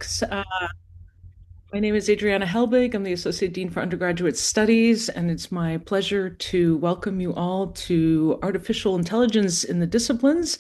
Statistics. My name is Adriana Helbig. I'm the Associate Dean for Undergraduate Studies, and it's my pleasure to welcome you all to Artificial Intelligence in the Disciplines.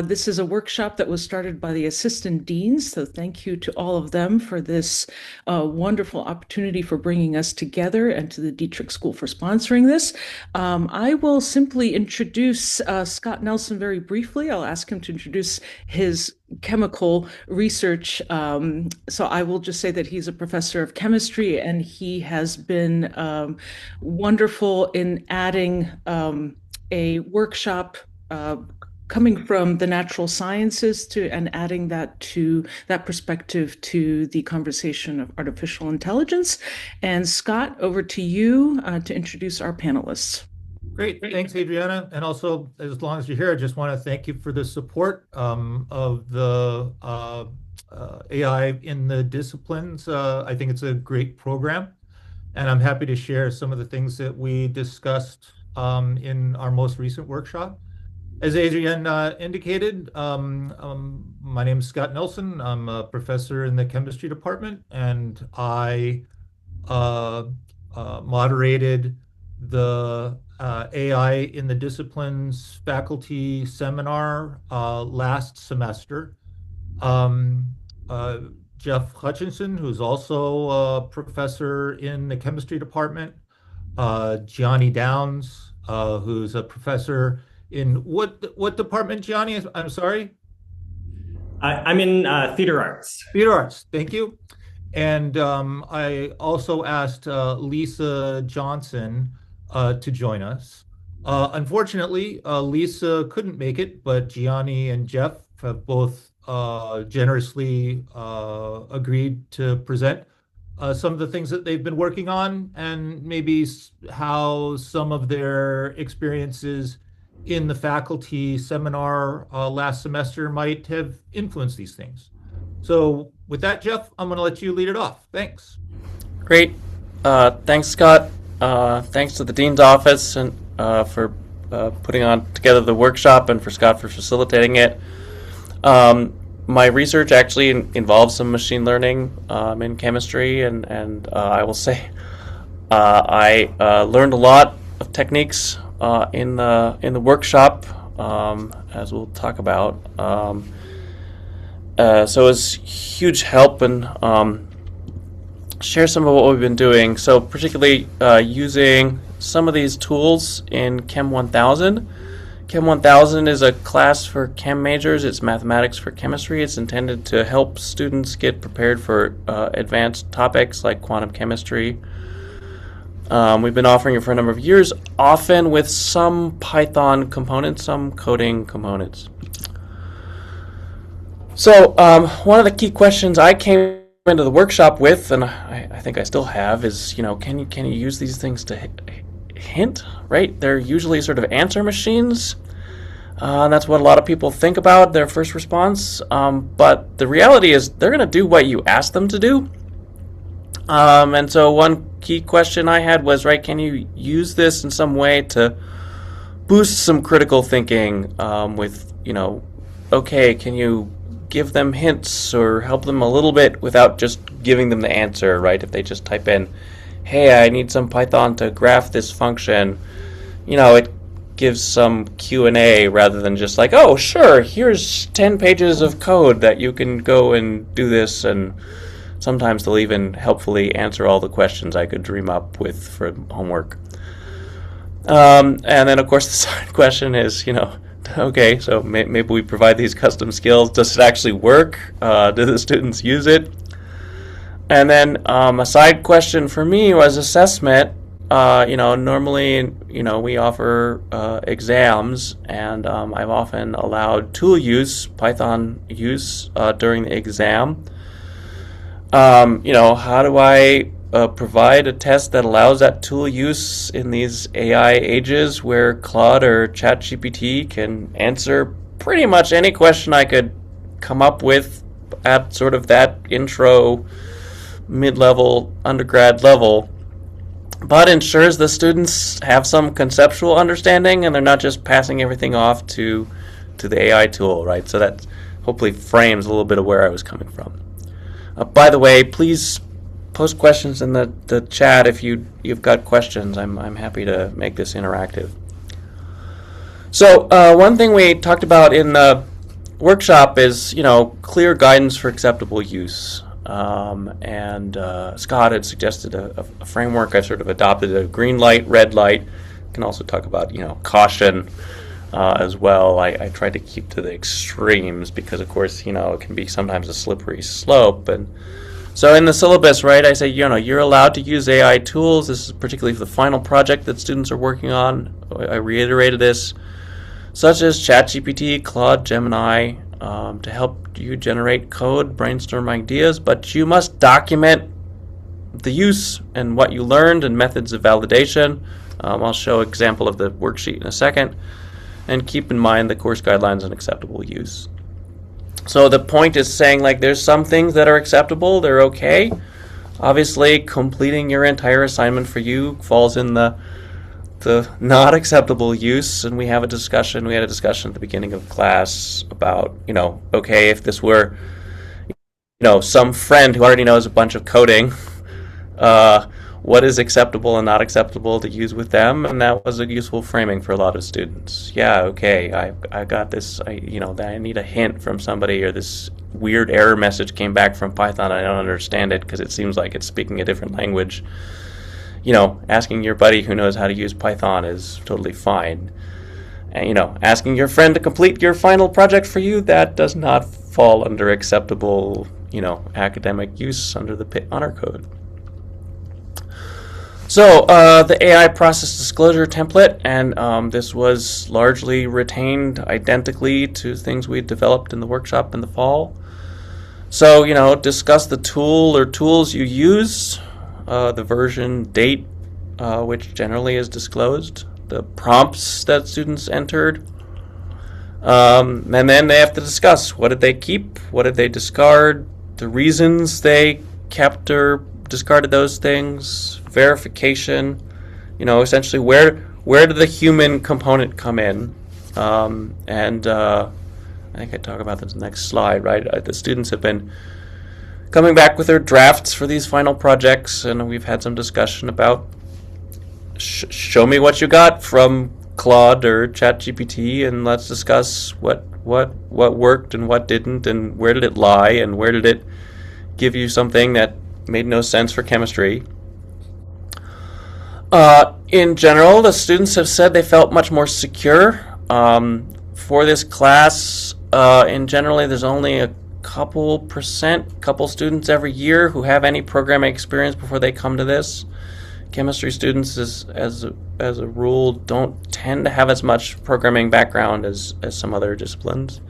This is a workshop that was started by the Assistant Deans, so thank you to all of them for this wonderful opportunity for bringing us together, and to the Dietrich School for sponsoring this. I will simply introduce Scott Nelson very briefly. I'll ask him to introduce his chemical research. So I will just say that he's a professor of chemistry, and he has been wonderful in adding a workshop coming from the natural sciences and adding that perspective to the conversation of artificial intelligence. And Scott, over to you to introduce our panelists. Great. Thanks, Adriana. And also, as long as you're here, I just want to thank you for the support of the AI in the disciplines. I think it's a great program, and I'm happy to share some of the things that we discussed in our most recent workshop. As Adrian indicated, my name is Scott Nelson. I'm a professor in the chemistry department, and I moderated the AI in the Disciplines faculty seminar last semester. Geoff Hutchison, who's also a professor in the chemistry department, Gianni Downs, who's a professor in what department, Gianni? I'm sorry. I'm in theater arts. Theater arts, thank you. And I also asked Lisa Johnson to join us. Unfortunately, Lisa couldn't make it, but Gianni and Geoff have both generously agreed to present some of the things that they've been working on, and maybe how some of their experiences in the faculty seminar last semester might have influenced these things. So with that, Geoff, I'm going to let you lead it off. Thanks. Great. Thanks, Scott. Thanks to the Dean's Office and for putting on together the workshop, and for Scott for facilitating it. My research actually involves some machine learning in chemistry, and I will say I learned a lot of techniques in the workshop, as we'll talk about. So it was huge help, and share some of what we've been doing. So particularly using some of these tools in Chem 1000. Chem 1000 is a class for chem majors. It's mathematics for chemistry. It's intended to help students get prepared for advanced topics like quantum chemistry. We've been offering it for a number of years, often with some Python components, some coding components. So one of the key questions I came into the workshop with, and I think I still have, is, can you use these things to hint, right? They're usually sort of answer machines. That's what a lot of people think about their first response. But the reality is they're going to do what you ask them to do. And so one key question I had was, right, can you use this in some way to boost some critical thinking with, okay, can you give them hints or help them a little bit without just giving them the answer, right? If they just type in, hey, I need some Python to graph this function, it gives some Q&A rather than just like, oh, sure, here's 10 pages of code that you can go and do this. And sometimes they'll even helpfully answer all the questions I could dream up with for homework. And then, of course, the side question is, okay, so maybe we provide these custom skills. Does it actually work? Do the students use it? And then a side question for me was assessment. Normally, we offer exams, and I've often allowed tool use, Python use during the exam. How do I provide a test that allows that tool use in these AI ages where Claude or ChatGPT can answer pretty much any question I could come up with at sort of that intro, mid-level, undergrad level, but ensures the students have some conceptual understanding and they're not just passing everything off to the AI tool, right? So that hopefully frames a little bit of where I was coming from. By the way, please post questions in the chat if you've got questions. I'm happy to make this interactive. So one thing we talked about in the workshop is, clear guidance for acceptable use. And Scott had suggested a framework. I've sort of adopted a green light, red light. Can also talk about, caution as well. I try to keep to the extremes because, of course, it can be sometimes a slippery slope. And so in the syllabus, right, I say, you're allowed to use AI tools. This is particularly for the final project that students are working on. I reiterated this, such as ChatGPT, Claude, Gemini, to help you generate code, brainstorm ideas, but you must document the use and what you learned and methods of validation. I'll show an example of the worksheet in a second. And keep in mind the course guidelines and acceptable use. So the point is saying, there's some things that are acceptable, they're okay. Obviously, completing your entire assignment for you falls in the not acceptable use, and we had a discussion at the beginning of class about, okay, if this were, some friend who already knows a bunch of coding, what is acceptable and not acceptable to use with them, and that was a useful framing for a lot of students. Yeah, okay, I got this, I need a hint from somebody, or this weird error message came back from Python, I don't understand it because it seems like it's speaking a different language. Asking your buddy who knows how to use Python is totally fine. And, asking your friend to complete your final project for you, that does not fall under acceptable, academic use under the honor code. So the AI process disclosure template, and this was largely retained identically to things we developed in the workshop in the fall. So, discuss the tool or tools you use, the version, date, which generally is disclosed, the prompts that students entered, and then they have to discuss what did they keep, what did they discard, the reasons they kept or discarded those things, verification, essentially where did the human component come in, and I think I talk about this in the next slide, right? The students have been coming back with their drafts for these final projects, and we've had some discussion about show me what you got from Claude or ChatGPT, and let's discuss what worked and what didn't, and where did it lie, and where did it give you something that made no sense for chemistry. In general, the students have said they felt much more secure. For this class, in generally, there's only a couple students every year who have any programming experience before they come to this. Chemistry students, as a rule, don't tend to have as much programming background as some other disciplines.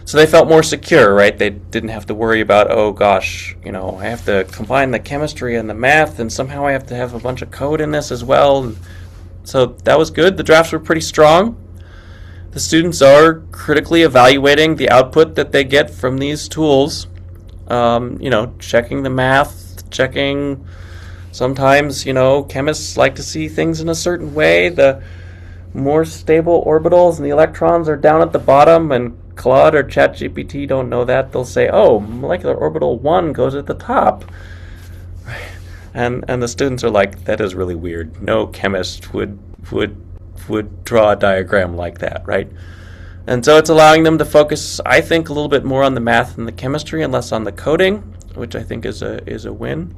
So they felt more secure, right? They didn't have to worry about, oh gosh, I have to combine the chemistry and the math, and somehow I have to have a bunch of code in this as well. So that was good. The drafts were pretty strong. The students are critically evaluating the output that they get from these tools, checking the math, checking. Sometimes, chemists like to see things in a certain way. The more stable orbitals and the electrons are down at the bottom, and Claude or ChatGPT don't know that. They'll say, oh, molecular orbital 1 goes at the top. And the students are like, that is really weird. No chemist would draw a diagram like that, right? And so it's allowing them to focus, I think, a little bit more on the math and the chemistry and less on the coding, which I think is a win.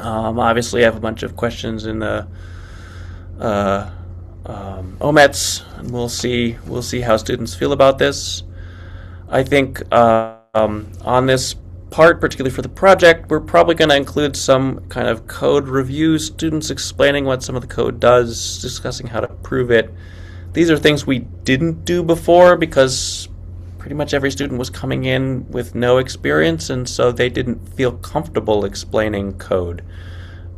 Obviously, I have a bunch of questions in the OMETs, and we'll see how students feel about this. I think on this part, particularly for the project, we're probably going to include some kind of code review, students explaining what some of the code does, discussing how to prove it. These are things we didn't do before because pretty much every student was coming in with no experience, and so they didn't feel comfortable explaining code.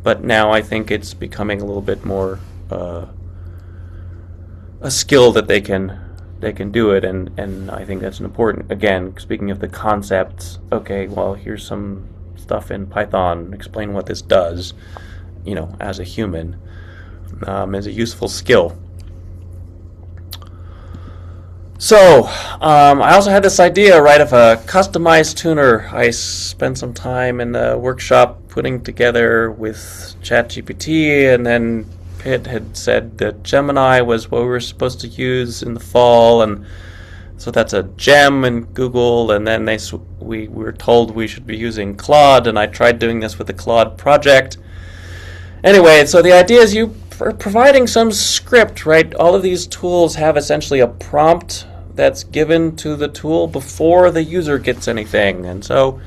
But now I think it's becoming a little bit more a skill that they can do it, and I think that's an important, again, speaking of the concepts, okay, well, here's some stuff in Python, explain what this does, as a human, as a useful skill. So, I also had this idea, right, of a customized tuner. I spent some time in the workshop putting together with ChatGPT, and then Pitt had said that Gemini was what we were supposed to use in the fall, and so that's a gem in Google, and then we were told we should be using Claude, and I tried doing this with the Claude project. Anyway, so the idea is you are providing some script, right? All of these tools have essentially a prompt that's given to the tool before the user gets anything. And so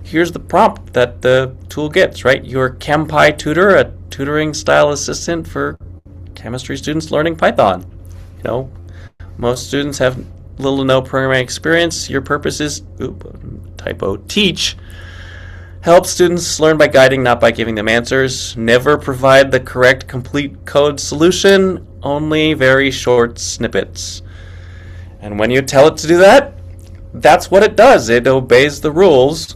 here's the prompt that the tool gets, right? Your ChemPy tutor, a tutoring style assistant for chemistry students learning Python. You know, most students have little to no programming experience. Your purpose is, teach. Help students learn by guiding, not by giving them answers. Never provide the correct complete code solution, only very short snippets. And when you tell it to do that, that's what it does. It obeys the rules.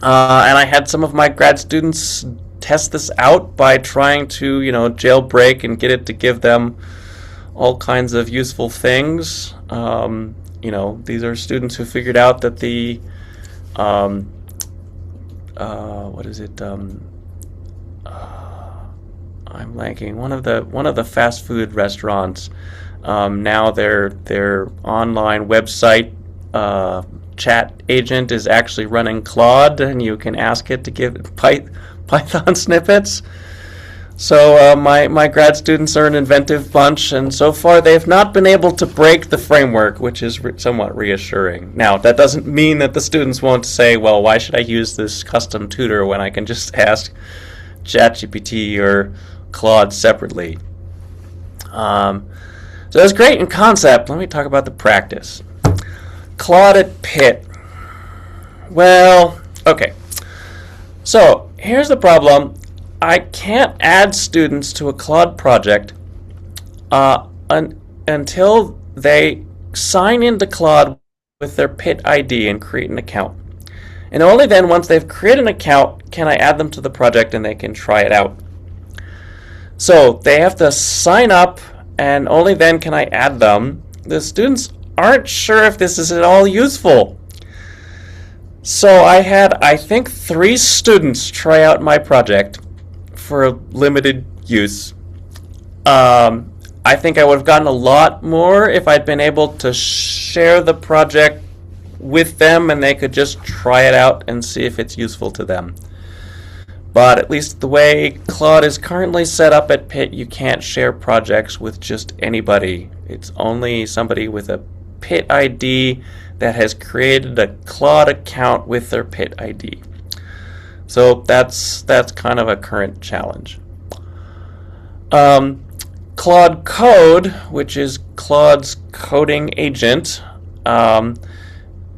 And I had some of my grad students test this out by trying to, jailbreak and get it to give them all kinds of useful things. These are students who figured out that the I'm blanking. One of the fast food restaurants. Now their online website chat agent is actually running Claude, and you can ask it to give Python snippets. So my grad students are an inventive bunch, and so far they've not been able to break the framework, which is somewhat reassuring. Now, that doesn't mean that the students won't say, well, why should I use this custom tutor when I can just ask ChatGPT or Claude separately? So that's great in concept. Let me talk about the practice. Claude at Pitt. Well, okay. So here's the problem. I can't add students to a Claude project until they sign into Claude with their Pitt ID and create an account. And only then, once they've created an account, can I add them to the project and they can try it out. So they have to sign up, and only then can I add them. The students aren't sure if this is at all useful. So I had, I think, 3 students try out my project for limited use. I think I would have gotten a lot more if I'd been able to share the project with them and they could just try it out and see if it's useful to them. But at least the way Claude is currently set up at Pitt, you can't share projects with just anybody. It's only somebody with a Pitt ID that has created a Claude account with their Pitt ID. So that's kind of a current challenge. Claude Code, which is Claude's coding agent,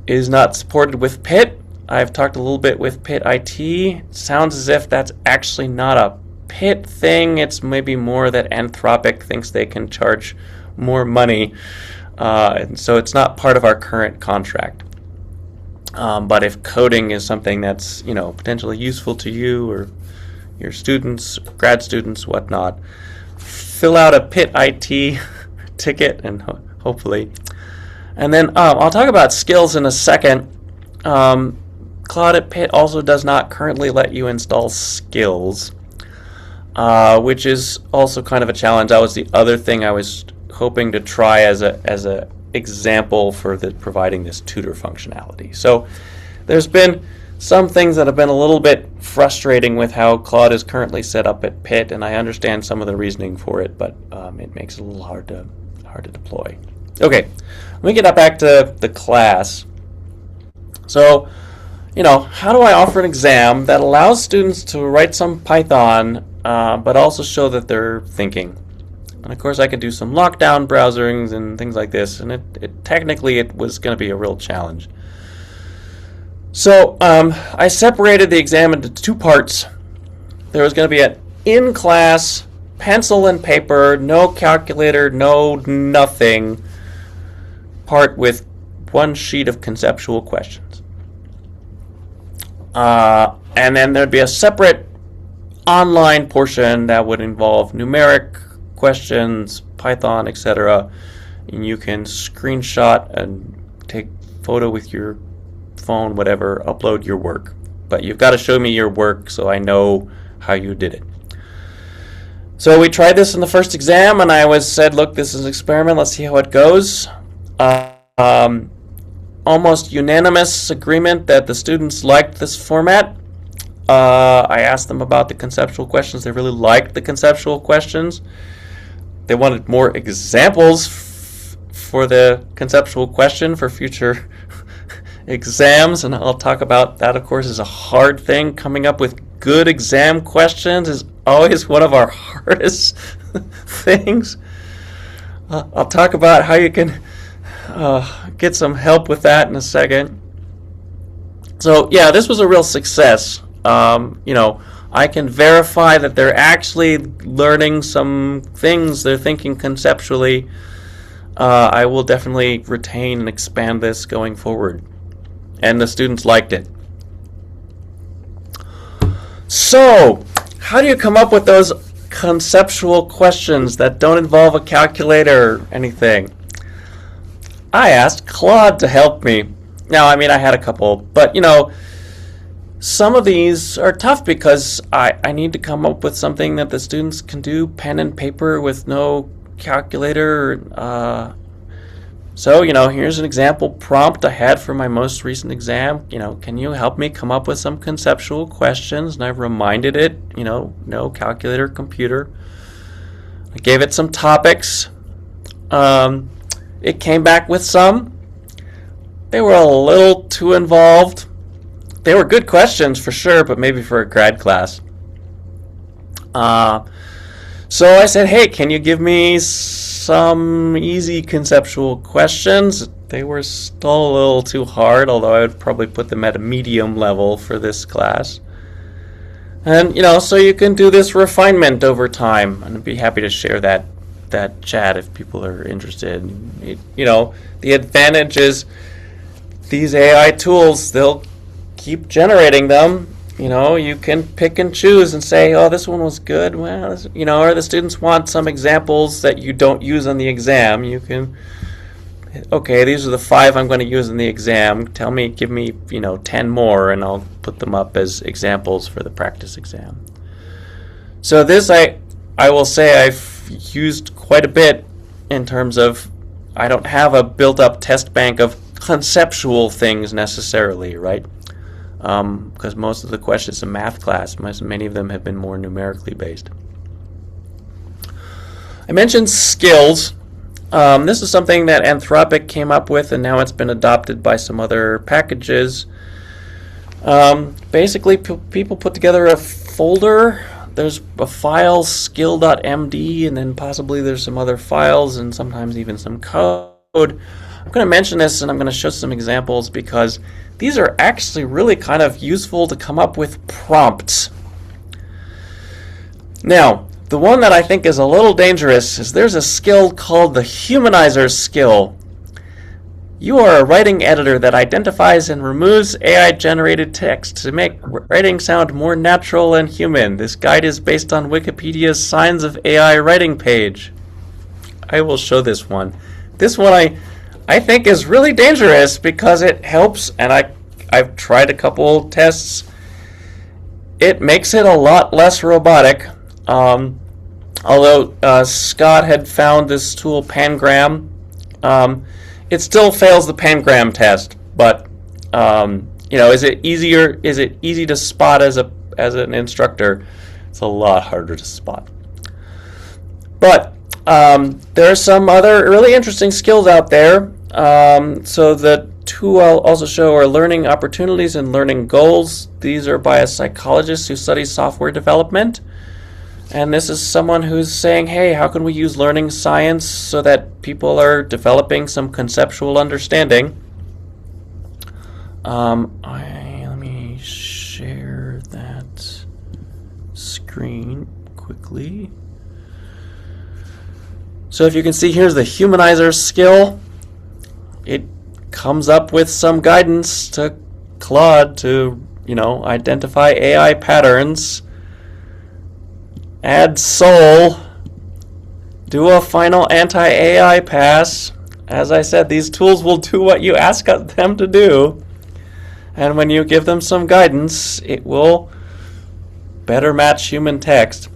is not supported with Pitt. I've talked a little bit with Pitt IT. It sounds as if that's actually not a Pitt thing. It's maybe more that Anthropic thinks they can charge more money. And so it's not part of our current contract. But if coding is something that's, potentially useful to you or your students, grad students, whatnot, fill out a Pitt IT ticket and hopefully. And then I'll talk about skills in a second. Claude at Pitt also does not currently let you install skills, which is also kind of a challenge. That was the other thing I was hoping to try as a example for providing this tutor functionality. So there's been some things that have been a little bit frustrating with how Claude is currently set up at Pitt, and I understand some of the reasoning for it, but it makes it a little hard to deploy. Okay, let me get back to the class. So, how do I offer an exam that allows students to write some Python, but also show that they're thinking? And of course, I could do some lockdown browsings and things like this, and technically it was going to be a real challenge. So I separated the exam into 2 parts. There was going to be an in-class, pencil and paper, no calculator, no nothing, part with 1 sheet of conceptual questions. And then there'd be a separate online portion that would involve numeric questions, Python, etc., and you can screenshot and take photo with your phone, whatever, upload your work. But you've got to show me your work so I know how you did it. So we tried this in the first exam, and I said, look, this is an experiment. Let's see how it goes. Almost unanimous agreement that the students liked this format. I asked them about the conceptual questions. They really liked the conceptual questions. They wanted more examples for the conceptual question for future exams, and I'll talk about that. Of course, is a hard thing. Coming up with good exam questions is always one of our hardest things. I'll talk about how you can get some help with that in a second. So yeah, this was a real success. I can verify that they're actually learning some things, they're thinking conceptually. I will definitely retain and expand this going forward. And the students liked it. So, how do you come up with those conceptual questions that don't involve a calculator or anything? I asked Claude to help me. Now, I had a couple, but some of these are tough because I need to come up with something that the students can do pen and paper with no calculator. So, here's an example prompt I had for my most recent exam. Can you help me come up with some conceptual questions? And I reminded it, no calculator, computer. I gave it some topics. It came back with some. They were a little too involved. They were good questions for sure, but maybe for a grad class. So I said, hey, can you give me some easy conceptual questions? They were still a little too hard, although I would probably put them at a medium level for this class. And, so you can do this refinement over time. And I'd be happy to share that chat if people are interested. The advantage is these AI tools, they'll keep generating them. You can pick and choose and say, oh, this one was good. Well, or the students want some examples that you don't use on the exam. You can, okay, these are the 5 I'm going to use in the exam. Give me, 10 more, and I'll put them up as examples for the practice exam. So this, I will say I've used quite a bit in terms of, I don't have a built-up test bank of conceptual things necessarily, right? Because most of the questions in math class, many of them have been more numerically based. I mentioned skills. This is something that Anthropic came up with, and now it's been adopted by some other packages. Basically, people put together a folder. There's a file, skill.md, and then possibly there's some other files and sometimes even some code. I'm going to mention this, and I'm going to show some examples because these are actually really kind of useful to come up with prompts. Now, the one that I think is a little dangerous is there's a skill called the humanizer skill. You are a writing editor that identifies and removes AI-generated text to make writing sound more natural and human. This guide is based on Wikipedia's Signs of AI writing page. I will show this one. This one I think is really dangerous because it helps, and I've tried a couple tests. It makes it a lot less robotic. Although Scott had found this tool Pangram, it still fails the Pangram test. But is it easier? Is it easy to spot as an instructor? It's a lot harder to spot. But there are some other really interesting skills out there. So the two I'll also show are learning opportunities and learning goals. These are by a psychologist who studies software development. And this is someone who's saying, hey, how can we use learning science so that people are developing some conceptual understanding? Let me share that screen quickly. So if you can see, here's the humanizer skill. It comes up with some guidance to Claude to, identify AI patterns. Add soul do a final anti-AI pass. As I said, these tools will do what you ask them to do. And when you give them some guidance, it will better match human text.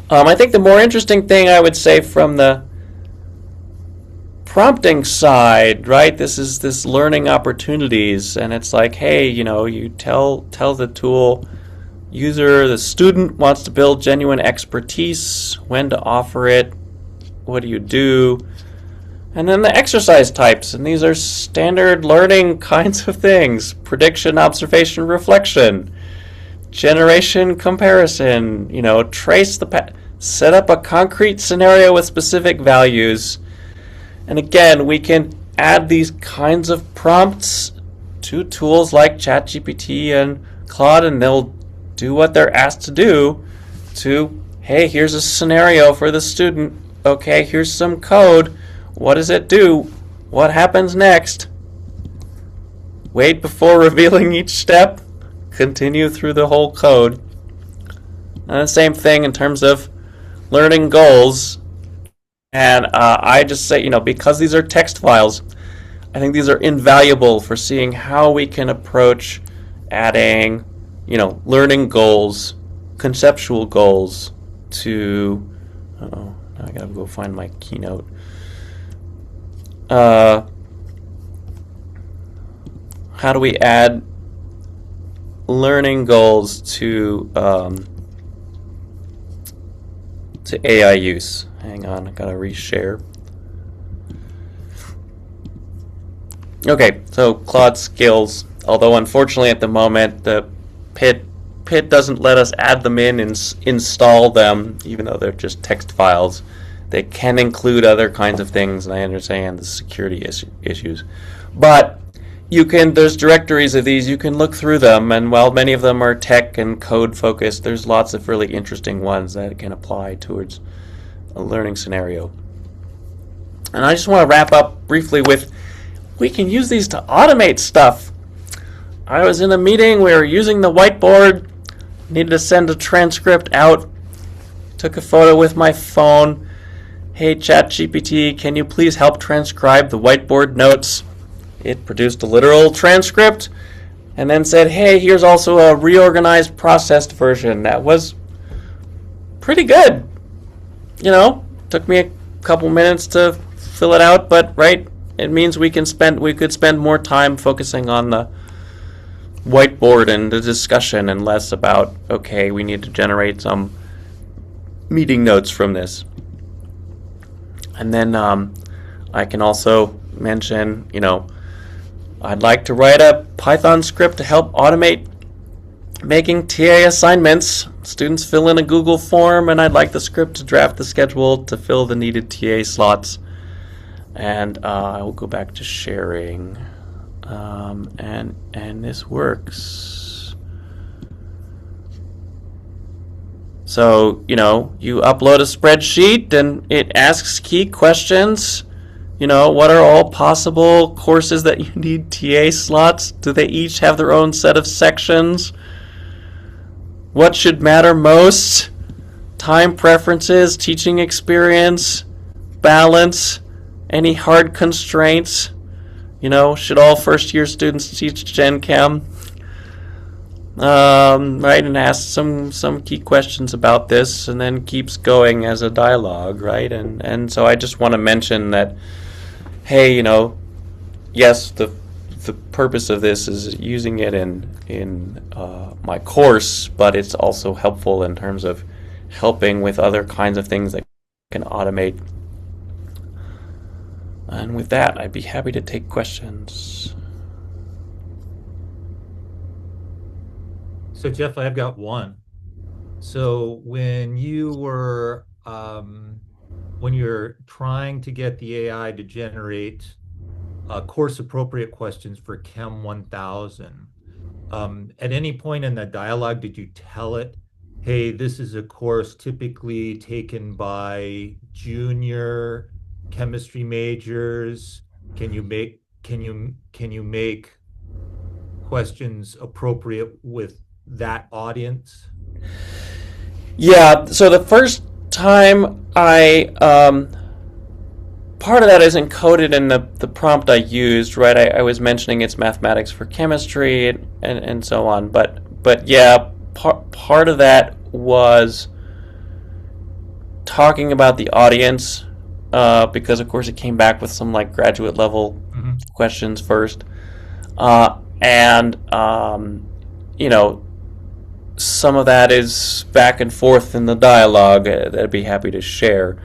I think the more interesting thing I would say from the prompting side, right? This learning opportunities, and it's like, hey, you tell the tool user, the student wants to build genuine expertise, when to offer it, what do you do? And then the exercise types, and these are standard learning kinds of things: prediction, observation, reflection, generation, comparison, trace the path, set up a concrete scenario with specific values. And again, we can add these kinds of prompts to tools like ChatGPT and Claude, and they'll do what they're asked to do hey, here's a scenario for the student. Okay, here's some code. What does it do? What happens next? Wait before revealing each step. Continue through the whole code. And the same thing in terms of learning goals. And I just say, because these are text files, I think these are invaluable for seeing how we can approach adding, learning goals, conceptual goals to, now I gotta go find my keynote. How do we add learning goals to AI use? Hang on, I gotta reshare. Okay, so Claude skills. Although unfortunately at the moment the PIT doesn't let us add them in and install them, even though they're just text files. They can include other kinds of things, and I understand the security issues. But there's directories of these, you can look through them, and while many of them are tech and code focused, there's lots of really interesting ones that can apply towards a learning scenario. And I just want to wrap up briefly with, we can use these to automate stuff. I was in a meeting, we were using the whiteboard, needed to send a transcript out, took a photo with my phone. Hey, ChatGPT, can you please help transcribe the whiteboard notes? It produced a literal transcript and then said, hey, here's also a reorganized, processed version. That was pretty good. Took me a couple minutes to fill it out, but right, it means we could spend more time focusing on the whiteboard and the discussion and less about, okay, we need to generate some meeting notes from this. And then I can also mention, I'd like to write a Python script to help automate making TA assignments. Students fill in a Google form, and I'd like the script to draft the schedule to fill the needed TA slots. And I will go back to sharing. And this works. So, you upload a spreadsheet and it asks key questions. What are all possible courses that you need TA slots? Do they each have their own set of sections? What should matter most? Time preferences, teaching experience, balance, any hard constraints? Should all first-year students teach Gen Chem? Right, and asks some key questions about this, and then keeps going as a dialogue, right? And so I just want to mention that, hey, yes, the purpose of this is using it in my course, but it's also helpful in terms of helping with other kinds of things that can automate. And with that, I'd be happy to take questions. So Geoff, I've got one. So when you're trying to get the AI to generate course appropriate questions for Chem 1000, at any point in the dialogue, did you tell it, hey, this is a course typically taken by junior chemistry majors? Can you make questions appropriate with that audience? Yeah, so the first time, part of that is encoded in the prompt I used, right? I was mentioning it's mathematics for chemistry and so on, but yeah, part of that was talking about the audience, because of course it came back with some like graduate level questions first, and you know, some of that is back and forth in the dialogue that I'd be happy to share.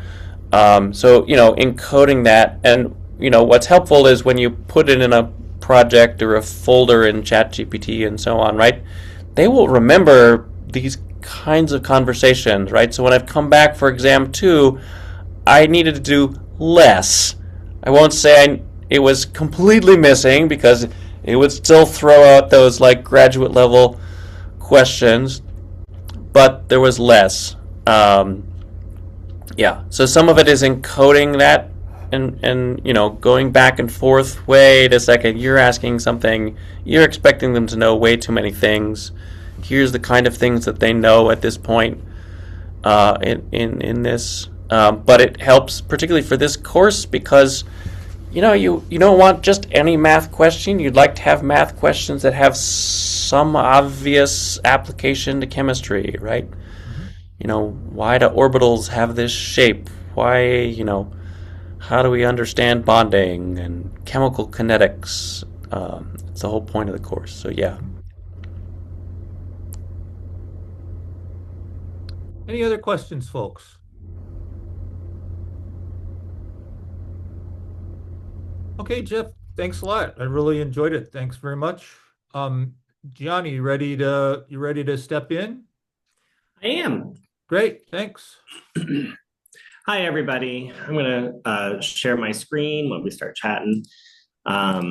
So, you know, encoding that, and, you know, what's helpful is when you put it in a project or a folder in ChatGPT and so on, right? They will remember these kinds of conversations, right? So when I've come back for exam two, I needed to do less. I won't say it was completely missing, because it would still throw out those like graduate level questions, but there was less. Yeah, so some of it is encoding that, and you know, going back and forth. Wait a second, you're asking something, you're expecting them to know way too many things. Here's the kind of things that they know at this point, in this. But it helps particularly for this course, because you know, you don't want just any math question. You'd like to have math questions that have some obvious application to chemistry, right? You know, why do orbitals have this shape? Why, you know, how do we understand bonding and chemical kinetics? It's the whole point of the course. So yeah. Any other questions, folks? Okay, Geoff, thanks a lot. I really enjoyed it. Thanks very much. Gianni, you ready to step in? I am. Great, thanks. Hi, everybody. I'm going to share my screen when we start chatting. That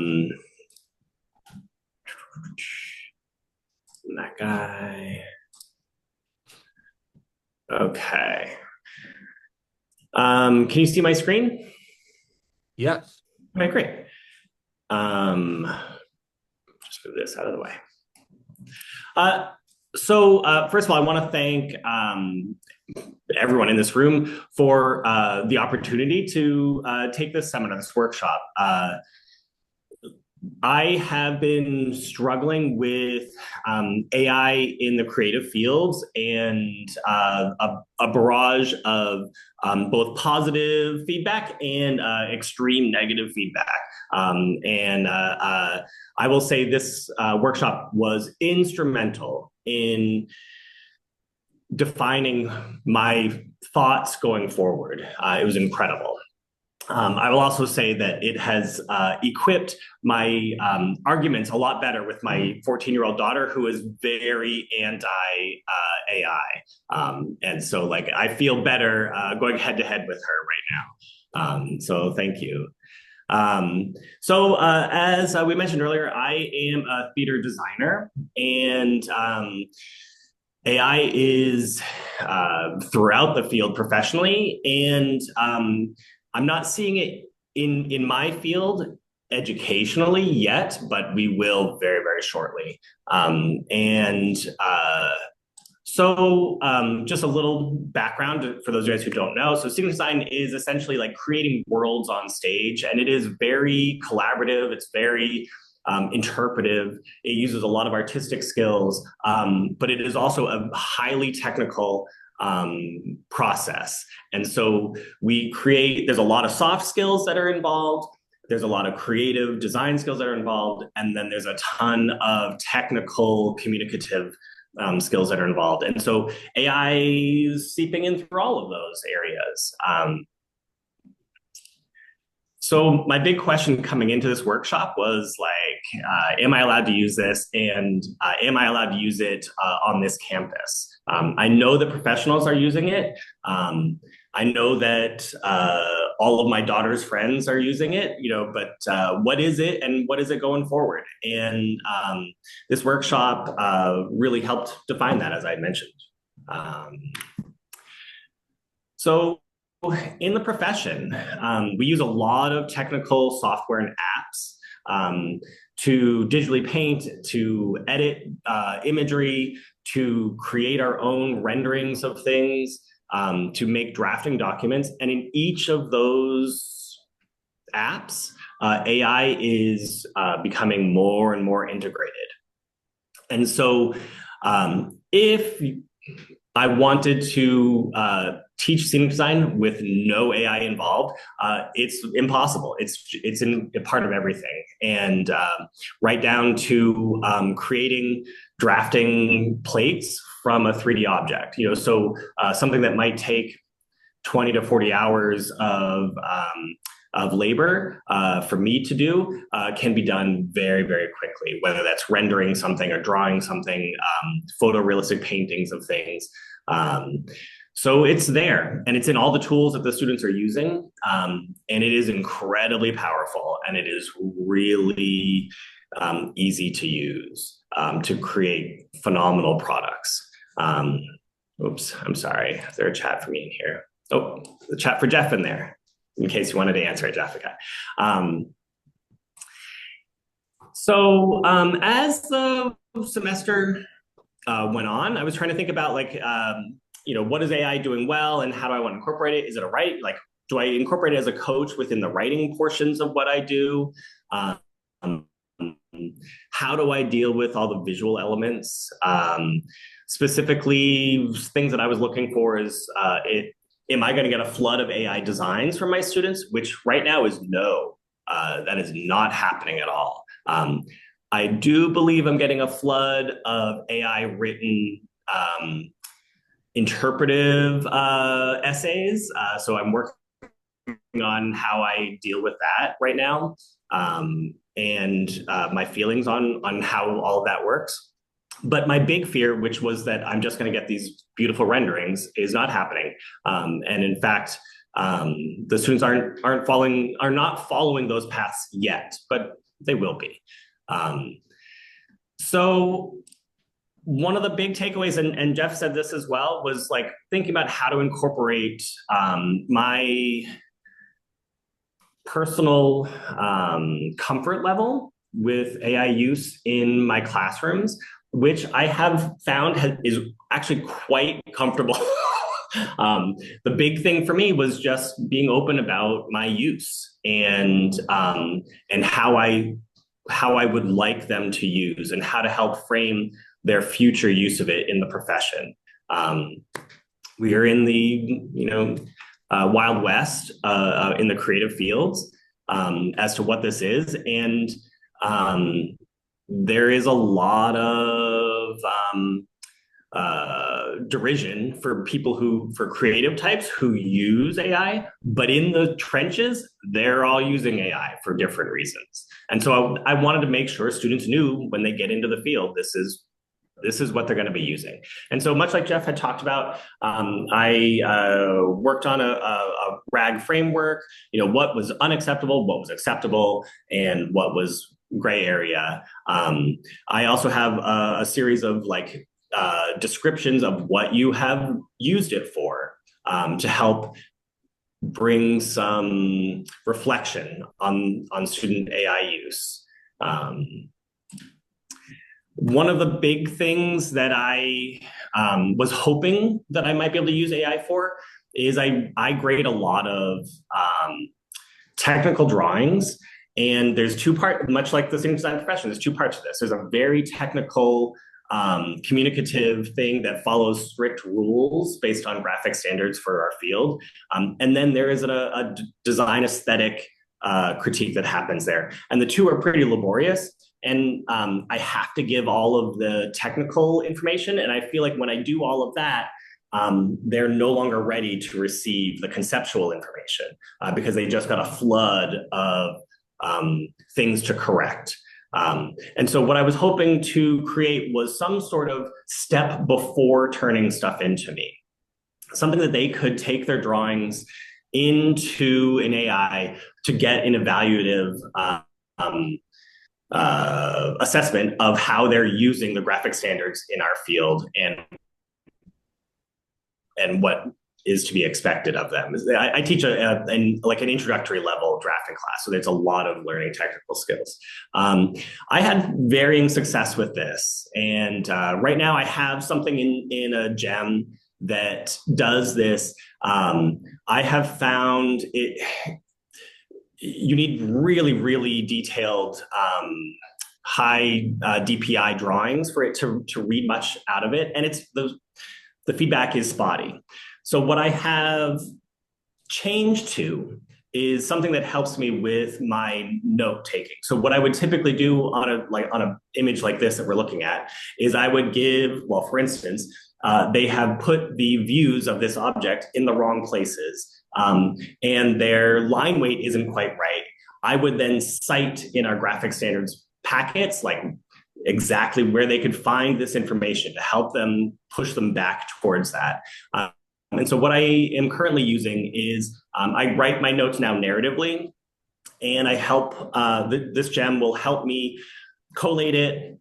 guy. Okay. Can you see my screen? Yes. Okay, great. Just move this out of the way. So first of all, I want to thank everyone in this room for the opportunity to take this seminar, this workshop. I have been struggling with AI in the creative fields, and a barrage of both positive feedback and extreme negative feedback. I will say this workshop was instrumental in defining my thoughts going forward. It was incredible. I will also say that it has equipped my arguments a lot better with my 14-year-old daughter, who is very anti-AI. And so like, I feel better going head to head with her right now. So thank you. As we mentioned earlier, I am a theater designer, and AI is throughout the field professionally, and I'm not seeing it in my field educationally yet, but we will very, very shortly. Just a little background for those of you guys who don't know. So scenic design is essentially like creating worlds on stage, and it is very collaborative. It's very interpretive. It uses a lot of artistic skills, but it is also a highly technical process. And so there's a lot of soft skills that are involved. There's a lot of creative design skills that are involved. And then there's a ton of technical communicative skills that are involved. And so AI is seeping in through all of those areas. So my big question coming into this workshop was like, am I allowed to use this? And am I allowed to use it on this campus? I know that professionals are using it. I know that all of my daughter's friends are using it, but what is it and what is it going forward? And this workshop really helped define that, as I mentioned. So in the profession, we use a lot of technical software and apps to digitally paint, to edit imagery, to create our own renderings of things. to make drafting documents. And in each of those apps, AI is becoming more and more integrated. And so if I wanted to teach scenic design with no AI involved, it's impossible. It's in a part of everything, and right down to creating drafting plates from a 3D object. So something that might take 20 to 40 hours of labor for me to do can be done very, very quickly, whether that's rendering something or drawing something, photorealistic paintings of things. So it's there, and it's in all the tools that the students are using, and it is incredibly powerful, and it is really easy to use to create phenomenal products. Oops, I'm sorry. Is there a chat for me in here? Oh, the chat for Geoff in there, in case you wanted to answer it, Geoff. Okay. As the semester went on, I was trying to think about what is AI doing well, and how do I want to incorporate it? Is it do I incorporate it as a coach within the writing portions of what I do? How do I deal with all the visual elements? Specifically, things that I was looking for is, am I going to get a flood of AI designs from my students? Which right now is no, that is not happening at all. I do believe I'm getting a flood of AI written interpretive essays. So I'm working on how I deal with that right now, and my feelings on how all of that works. But my big fear, which was that I'm just going to get these beautiful renderings, is not happening. And in fact, the students are not following those paths yet, but they will be. So one of the big takeaways, and Geoff said this as well, was thinking about how to incorporate my personal comfort level with AI use in my classrooms, which I have found is actually quite comfortable. The big thing for me was just being open about my use and how I would like them to use, and how to help frame their future use of it in the profession. We are in the Wild West in the creative fields as to what this is, and there is a lot of derision for creative types who use AI, but in the trenches, they're all using AI for different reasons. And so I wanted to make sure students knew when they get into the field, this is what they're going to be using. And so much like Geoff had talked about, I worked on a RAG framework, what was unacceptable, what was acceptable, and what was gray area. I also have a series of descriptions of what you have used it for, to help bring some reflection on student AI use. One of the big things that I was hoping that I might be able to use AI for is I grade a lot of technical drawings, and there's two parts, much like the same design profession, there's two parts to this. There's a very technical communicative thing that follows strict rules based on graphic standards for our field. And then there is a design aesthetic critique that happens there. And the two are pretty laborious. And I have to give all of the technical information. And I feel like when I do all of that, they're no longer ready to receive the conceptual information because they just got a flood of things to correct. And so what I was hoping to create was some sort of step before turning stuff into me, something that they could take their drawings into an AI to get an evaluative assessment of how they're using the graphic standards in our field and what is to be expected of them. I teach an introductory level drafting class, so there's a lot of learning technical skills. I had varying success with this, and right now I have something in a gem that does this. I have found you need really, really detailed high DPI drawings for it to read much out of it. And the feedback is spotty. So what I have changed to is something that helps me with my note taking. So what I would typically do on an image like this that we're looking at is I would give, well, for instance, they have put the views of this object in the wrong places, and their line weight isn't quite right. I would then cite in our graphic standards packets, like exactly where they could find this information to help them push them back towards that. And so what I am currently using is I write my notes now narratively, and I help, this gem will help me collate it,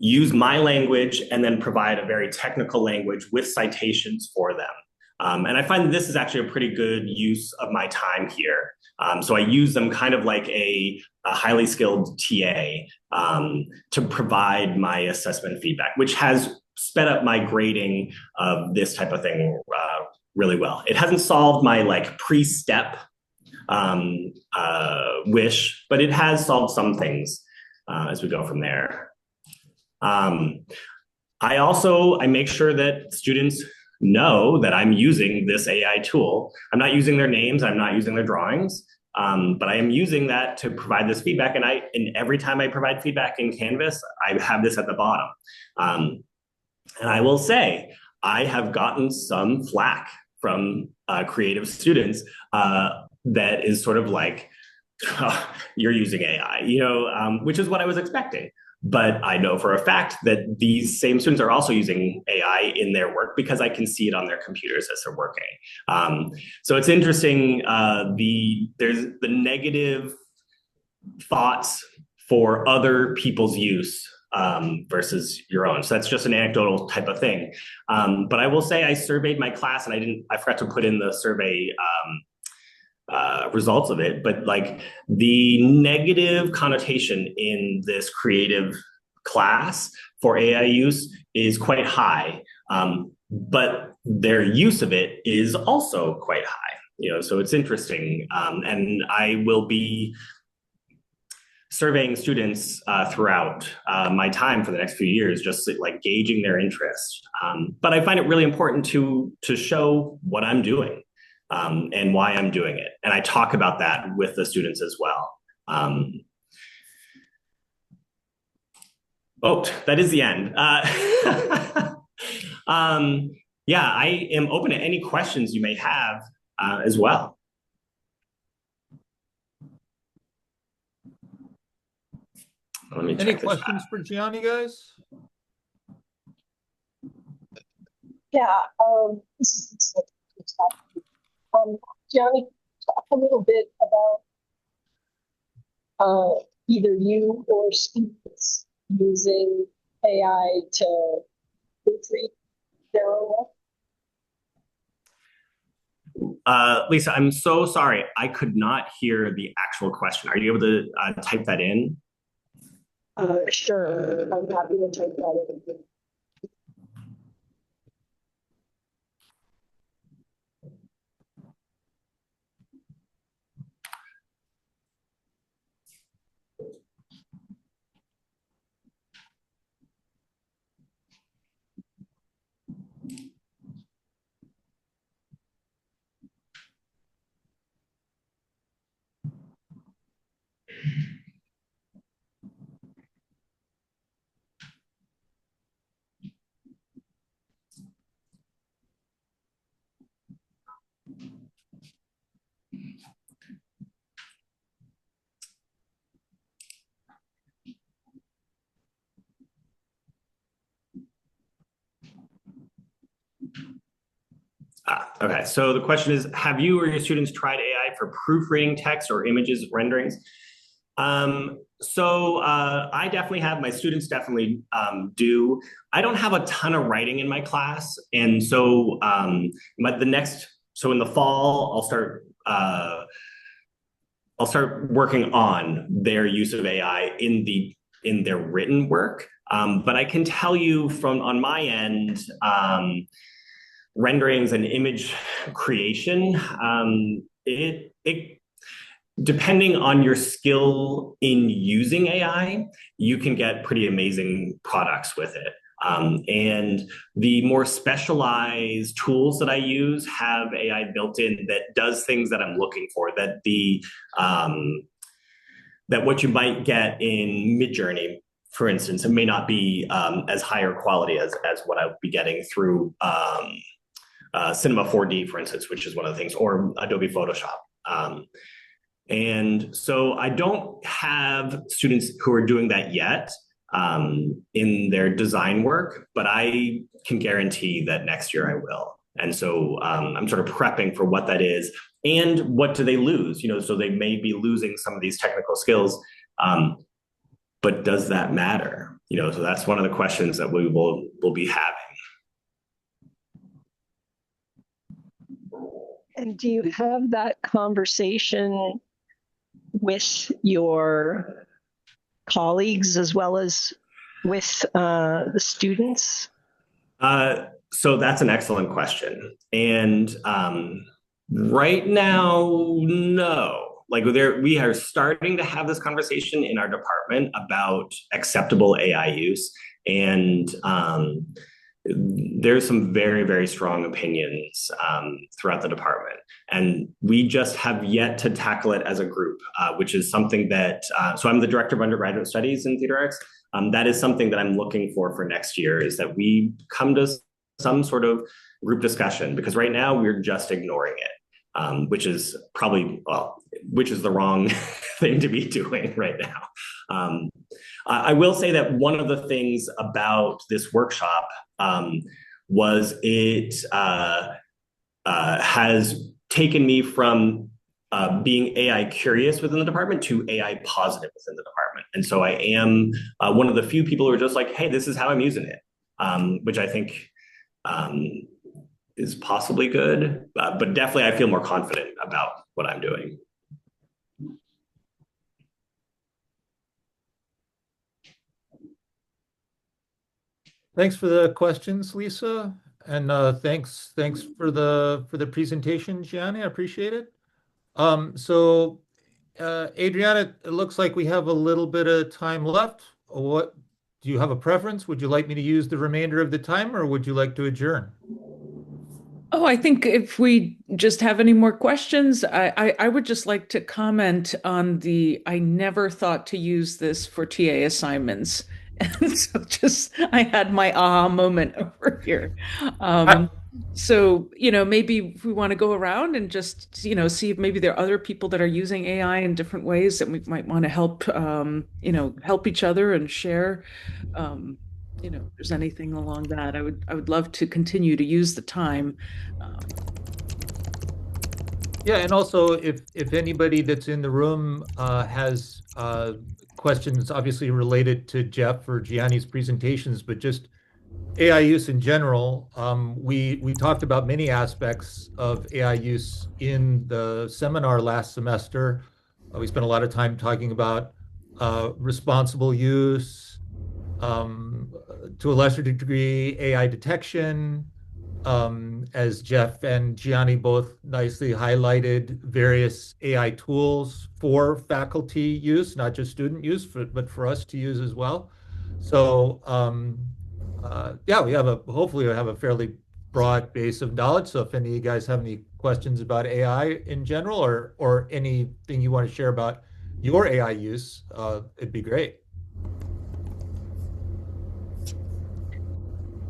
use my language, and then provide a very technical language with citations for them. And I find that this is actually a pretty good use of my time here. So I use them kind of like a highly skilled TA to provide my assessment feedback, which has sped up my grading of this type of thing really well. It hasn't solved my like pre-step wish, but it has solved some things as we go from there. I make sure that students know that I'm using this AI tool. I'm not using their names, I'm not using their drawings, but I am using that to provide this feedback. And every time I provide feedback in Canvas, I have this at the bottom. And I will say, I have gotten some flack from creative students that is sort of like, oh, you're using AI, which is what I was expecting. But I know for a fact that these same students are also using AI in their work because I can see it on their computers as they're working. So it's interesting. There's the negative thoughts for other people's use versus your own. So that's just an anecdotal type of thing. But I will say I surveyed my class, and I forgot to put in the survey results of it, but like the negative connotation in this creative class for AI use is quite high, but their use of it is also quite high. So it's interesting, and I will be surveying students throughout my time for the next few years, just like gauging their interest. But I find it really important to show what I'm doing. And why I'm doing it. And I talk about that with the students as well. That is the end. Yeah, I am open to any questions you may have as well. Let me check any questions for Gianni, guys? Yeah, Gianni, talk a little bit about either you or students using AI to proofread their own work. Lisa, I'm so sorry. I could not hear the actual question. Are you able to type that in? Sure, I'm happy to type that in. Okay, so the question is, have you or your students tried AI for proofreading text or images renderings? So I definitely have, my students definitely do. I don't have a ton of writing in my class. And so so in the fall, I'll start working on their use of AI in their written work. But I can tell you on my end, renderings and image creation, it depending on your skill in using AI, you can get pretty amazing products with it. And the more specialized tools that I use have AI built in that does things that I'm looking for. That what you might get in Midjourney, for instance, it may not be as higher quality as what I would be getting through Cinema 4D, for instance, which is one of the things, or Adobe Photoshop. And so I don't have students who are doing that yet in their design work, but I can guarantee that next year I will. And so I'm sort of prepping for what that is and what do they lose, so they may be losing some of these technical skills. But does that matter? So that's one of the questions that we will be having. And do you have that conversation with your colleagues as well as with the students? So that's an excellent question. And right now, no. Like we are starting to have this conversation in our department about acceptable AI use. And there's some very, very strong opinions throughout the department. And we just have yet to tackle it as a group, which is something that, so I'm the director of undergraduate studies in theater arts. That is something that I'm looking for next year, is that we come to some sort of group discussion, because right now we're just ignoring it, which is the wrong thing to be doing right now. I will say that one of the things about this workshop was it has taken me from being AI curious within the department to AI positive within the department. And so I am one of the few people who are just like, hey, this is how I'm using it, which I think is possibly good, but definitely I feel more confident about what I'm doing. Thanks for the questions, Lisa, and thanks for the presentation, Gianni. I appreciate it. So, Adriana, it looks like we have a little bit of time left. What do you have a preference? Would you like me to use the remainder of the time, or would you like to adjourn? Oh, I think if we just have any more questions, I would just like to comment on I never thought to use this for TA assignments. And so I had my aha moment over here. So, maybe if we want to go around and just, see if maybe there are other people that are using AI in different ways that we might want to help, help each other and share. If there's anything along that, I would love to continue to use the time. Yeah, and also if anybody that's in the room has questions, obviously related to Geoff or Gianni's presentations, but just AI use in general, we talked about many aspects of AI use in the seminar last semester. We spent a lot of time talking about responsible use, to a lesser degree, AI detection, as Geoff and Gianni both nicely highlighted, various AI tools for faculty use, not just student use, but for us to use as well. So yeah, hopefully we have a fairly broad base of knowledge. So if any of you guys have any questions about AI in general, or anything you want to share about your AI use, it'd be great.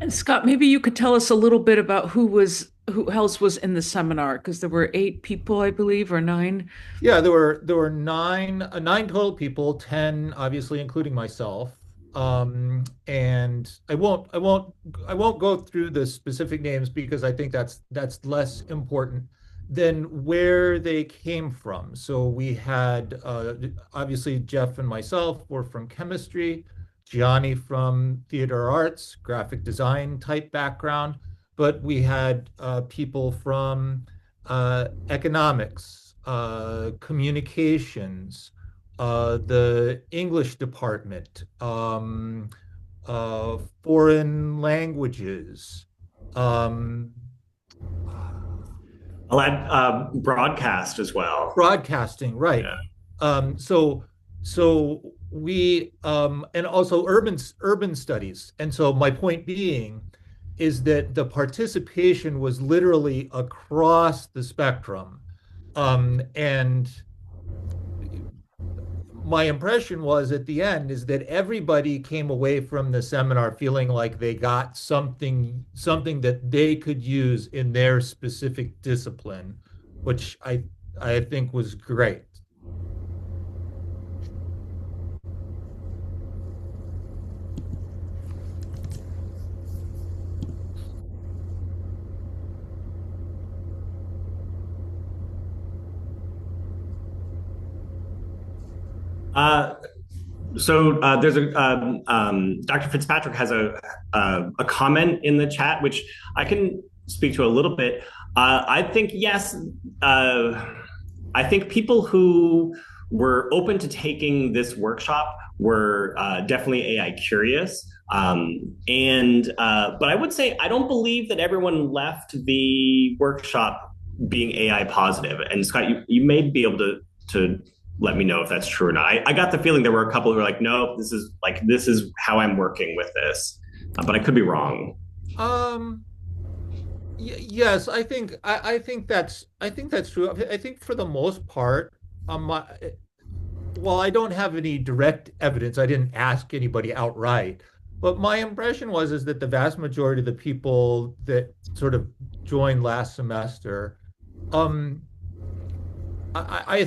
And Scott, maybe you could tell us a little bit about who else was in the seminar, because there were 8 people, I believe, or 9. Yeah, there were nine total people, 10 obviously including myself. And I won't go through the specific names, because I think that's less important than where they came from. So we had obviously Geoff and myself were from chemistry, Gianni from theater arts, graphic design type background, but we had people from economics, communications, the English department, foreign languages, I'll add broadcast as well. Broadcasting, right. Yeah. So we and also urban studies. And so my point being is that the participation was literally across the spectrum. And my impression was at the end is that everybody came away from the seminar feeling like they got something that they could use in their specific discipline, which I think was great. Uh, so there's a Dr. Fitzpatrick has a comment in the chat, which I can speak to a little bit. I think yes. I think people who were open to taking this workshop were definitely AI curious. And but I would say I don't believe that everyone left the workshop being AI positive. And Scott, you may be able to let me know if that's true or not. I got the feeling there were a couple who were like, no, this is how I'm working with this, but I could be wrong. Um, yes, I think that's true. I think for the most part, well, I don't have any direct evidence. I didn't ask anybody outright, but my impression was is that the vast majority of the people that sort of joined last semester, um, I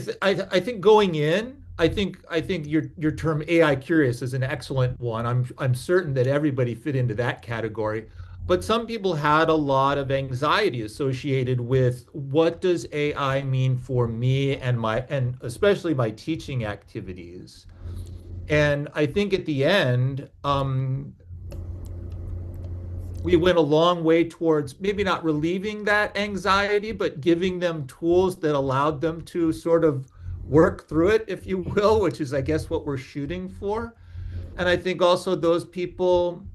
think going in, I think your term AI curious is an excellent one. I'm certain that everybody fit into that category, but some people had a lot of anxiety associated with what does AI mean for me and especially my teaching activities. And I think at the end, we went a long way towards maybe not relieving that anxiety, but giving them tools that allowed them to sort of work through it, if you will, which is, I guess, what we're shooting for. And I think also those people,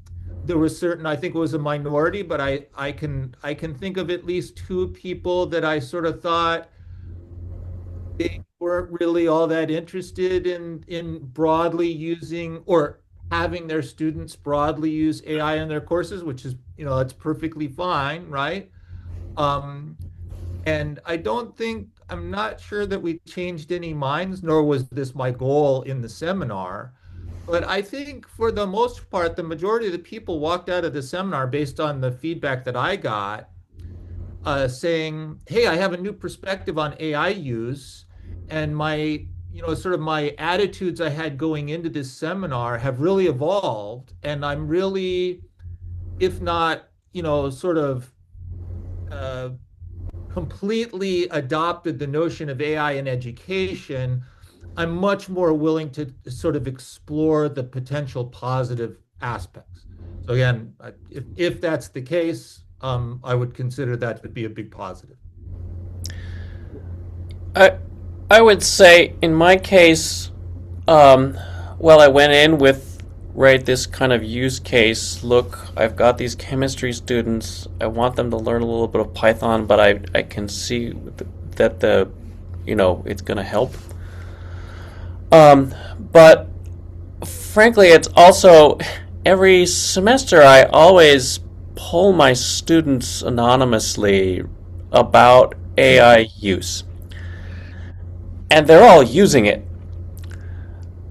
there was certain, I think it was a minority, but I can think of at least two people that I sort of thought they weren't really all that interested in broadly using or having their students broadly use AI in their courses, which is, that's perfectly fine, right? Um, and I'm not sure that we changed any minds, nor was this my goal in the seminar. But I think for the most part, the majority of the people walked out of the seminar based on the feedback that I got, saying, "Hey, I have a new perspective on AI use, and sort of my attitudes I had going into this seminar have really evolved, and I'm really, if not, sort of uh, completely adopted the notion of AI in education. I'm much more willing to sort of explore the potential positive aspects." So again, if that's the case, I would consider that to be a big positive. I I would say in my case, well, I went in with this kind of use case. Look, I've got these chemistry students. I want them to learn a little bit of Python, but I can see that it's going to help. But frankly, it's also every semester I always poll my students anonymously about AI use. And they're all using it.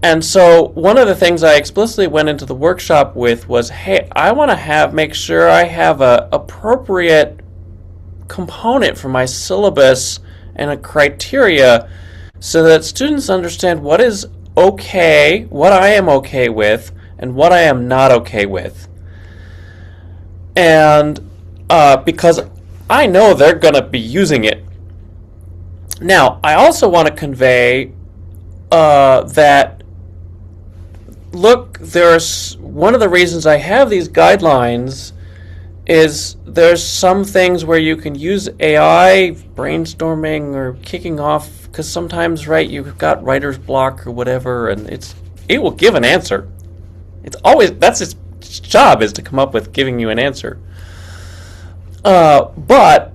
And so one of the things I explicitly went into the workshop with was, hey, I want to make sure I have a appropriate component for my syllabus and a criteria so that students understand what is okay, what I am okay with, and what I am not okay with. And because I know they're going to be using it. Now, I also want to convey that, look, there's one of the reasons I have these guidelines is there's some things where you can use AI, brainstorming or kicking off, because sometimes, right, you've got writer's block or whatever, and it will give an answer. That's its job, is to come up with giving you an answer. But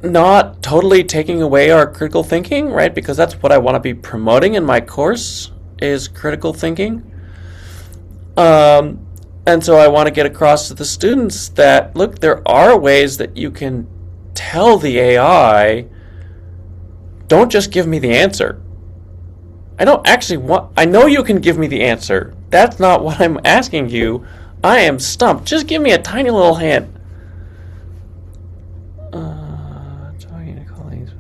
not totally taking away our critical thinking, right? Because that's what I want to be promoting in my course is critical thinking. Um, and so I want to get across to the students that, look, there are ways that you can tell the AI, don't just give me the answer. I don't actually want, I know you can give me the answer. That's not what I'm asking you. I am stumped. Just give me a tiny little hint. Talking to colleagues.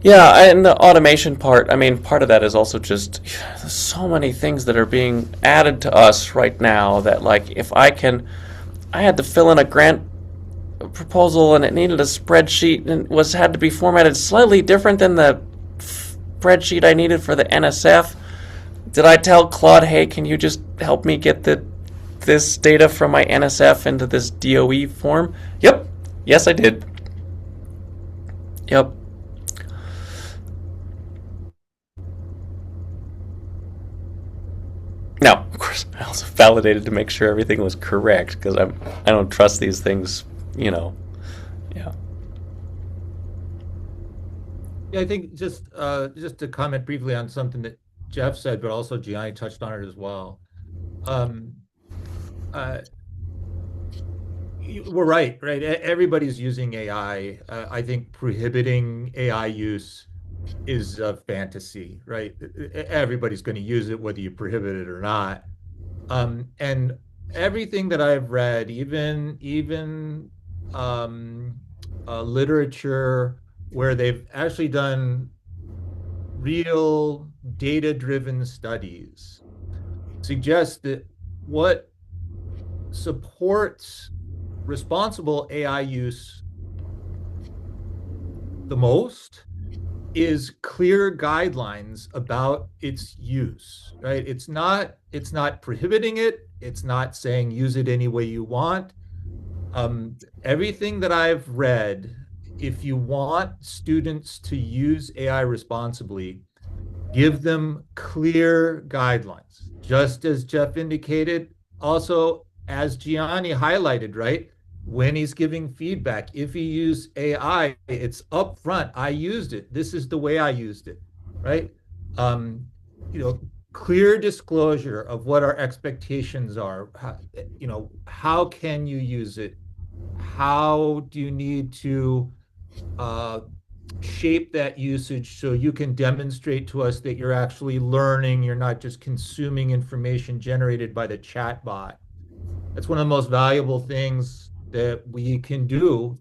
Yeah, and the automation part, I mean, part of that is also just, there's so many things that are being added to us right now that, like, if I can, I had to fill in a grant proposal and it needed a spreadsheet and had to be formatted slightly different than the spreadsheet I needed for the NSF. Did I tell Claude, hey, can you just help me get this data from my NSF into this DOE form? Yep. Yes, I did. Yep. Now, of course, I also validated to make sure everything was correct because I don't trust these things, you know. Yeah. Yeah, I think just to comment briefly on something that Geoff said, but also Gianni touched on it as well. Um, uh, we're right, right? Everybody's using AI. I think prohibiting AI use is a fantasy, right? Everybody's going to use it, whether you prohibit it or not. And everything that I've read, even literature where they've actually done real data-driven studies, suggests that what supports responsible AI use the most is clear guidelines about its use, right? It's not prohibiting it. It's not saying use it any way you want. Everything that I've read, if you want students to use AI responsibly, give them clear guidelines, just as Geoff indicated. Also, as Gianni highlighted, right? When he's giving feedback, if he used AI, it's upfront. I used it. This is the way I used it, right? Um, Clear disclosure of what our expectations are. How can you use it? How do you need to uh, shape that usage so you can demonstrate to us that you're actually learning, you're not just consuming information generated by the chat bot. That's one of the most valuable things that we can do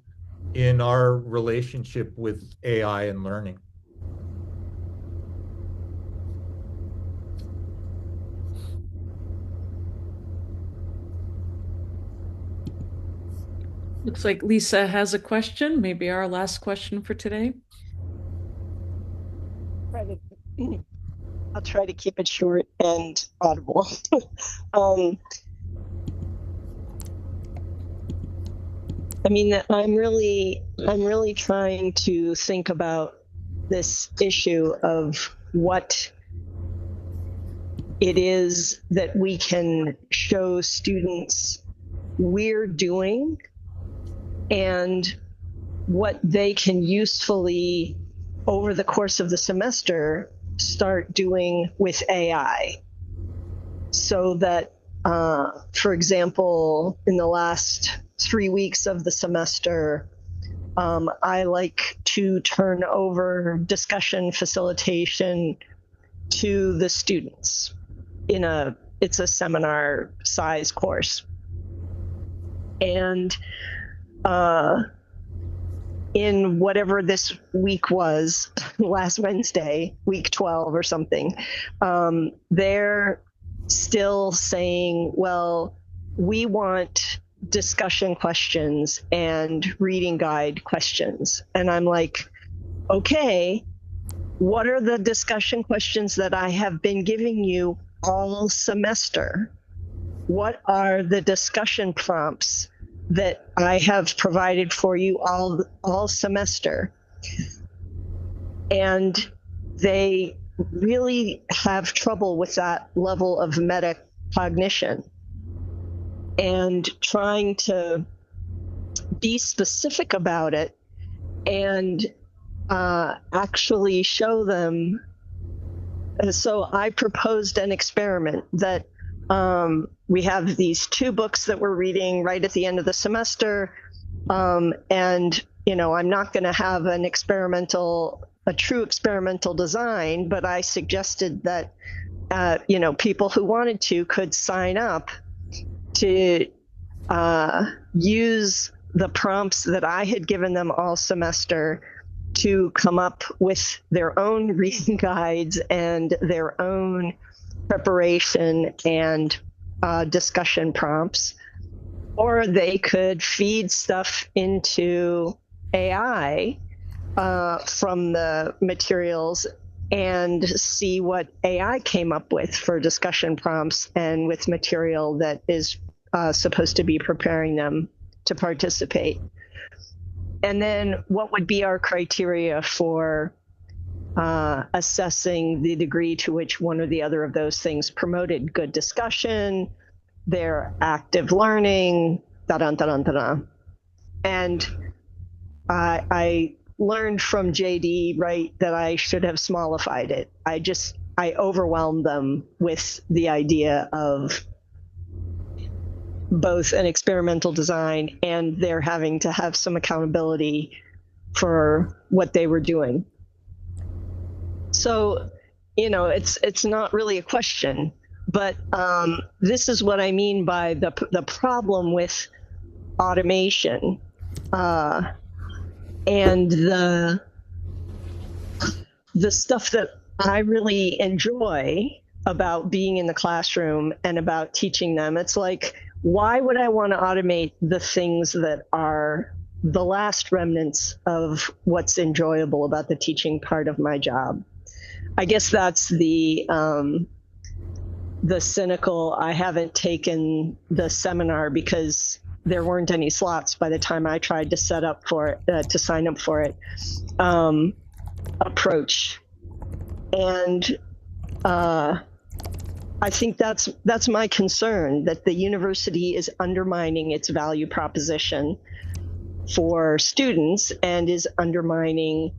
in our relationship with AI and learning. Looks like Lisa has a question, maybe our last question for today. I'll try to keep it short and audible. I mean, I'm really trying to think about this issue of what it is that we can show students we're doing and what they can usefully, over the course of the semester, start doing with AI. So that, for example, in the last 3 weeks of the semester, I like to turn over discussion facilitation to the students it's a seminar size course. And in whatever this week was, last Wednesday, week 12 or something, they're still saying, well, we want discussion questions and reading guide questions. And I'm like, okay, what are the discussion questions that I have been giving you all semester? What are the discussion prompts that I have provided for you all semester? And they really have trouble with that level of metacognition and trying to be specific about it and actually show them. So I proposed an experiment that we have these 2 books that we're reading right at the end of the semester. And, I'm not going to have a true experimental design, but I suggested that, people who wanted to could sign up to use the prompts that I had given them all semester to come up with their own reading guides and their own preparation and discussion prompts, or they could feed stuff into AI from the materials and see what AI came up with for discussion prompts and with material that is supposed to be preparing them to participate. And then what would be our criteria for assessing the degree to which one or the other of those things promoted good discussion, their active learning, da-dun. And I learned from JD, right, that I should have smallified it. I overwhelmed them with the idea of both an experimental design and their having to have some accountability for what they were doing. So, it's not really a question, but this is what I mean by the problem with automation and the stuff that I really enjoy about being in the classroom and about teaching them. It's like, why would I want to automate the things that are the last remnants of what's enjoyable about the teaching part of my job? I guess that's the cynical, I haven't taken the seminar because there weren't any slots by the time I tried to set up for it, to sign up for it, approach. And I think that's my concern, that the university is undermining its value proposition for students and is undermining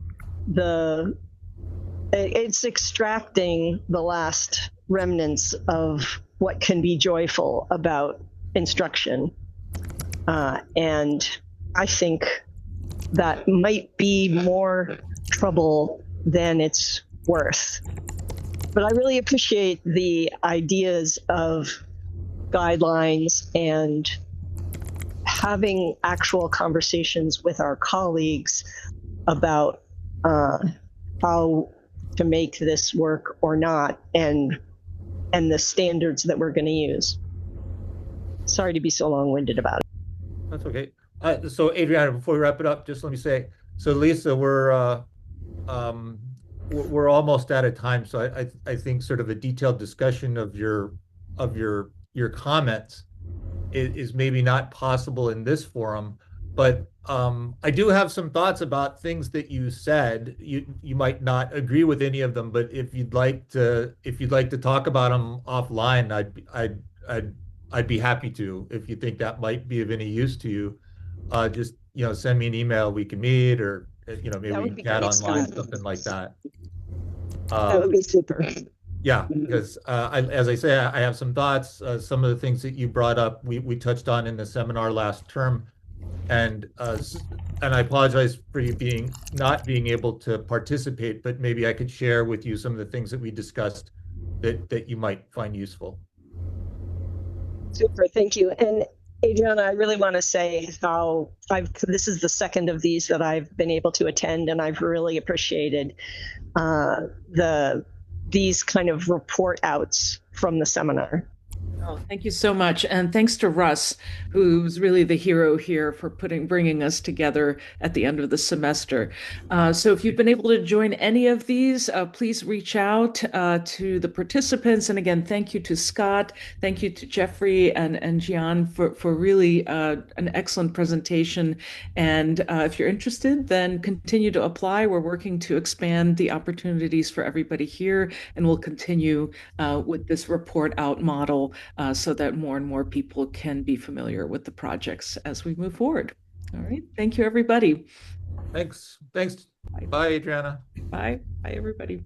it's extracting the last remnants of what can be joyful about instruction. And I think that might be more trouble than it's worth. But I really appreciate the ideas of guidelines and having actual conversations with our colleagues about how to make this work or not, and the standards that we're going to use. Sorry to be so long-winded about it. That's okay. So Adriana, before we wrap it up, just let me say, so Lisa, we're almost out of time. So I think sort of a detailed discussion of your comments is maybe not possible in this forum, but I do have some thoughts about things that you said. You might not agree with any of them, but if you'd like to talk about them offline, I'd be happy to. If you think that might be of any use to you, just send me an email. We can meet, or maybe we can chat online, something like that. That would be super. Yeah, because as I say, I have some thoughts. Some of the things that you brought up, we touched on in the seminar last term, and I apologize for you not being able to participate, but maybe I could share with you some of the things that we discussed that you might find useful. Super, thank you. And Adriana, I really want to say how this is the second of these that I've been able to attend, and I've really appreciated these kind of report outs from the seminar. Oh, thank you so much. And thanks to Russ, who's really the hero here for bringing us together at the end of the semester. So if you've been able to join any of these, please reach out to the participants. And again, thank you to Scott. Thank you to Jeffrey and Gianni for really an excellent presentation. And if you're interested, then continue to apply. We're working to expand the opportunities for everybody here, and we'll continue with this report out model so that more and more people can be familiar with the projects as we move forward. All right. Thank you, everybody. Thanks. Bye. Bye, Adriana. Bye. Bye, everybody.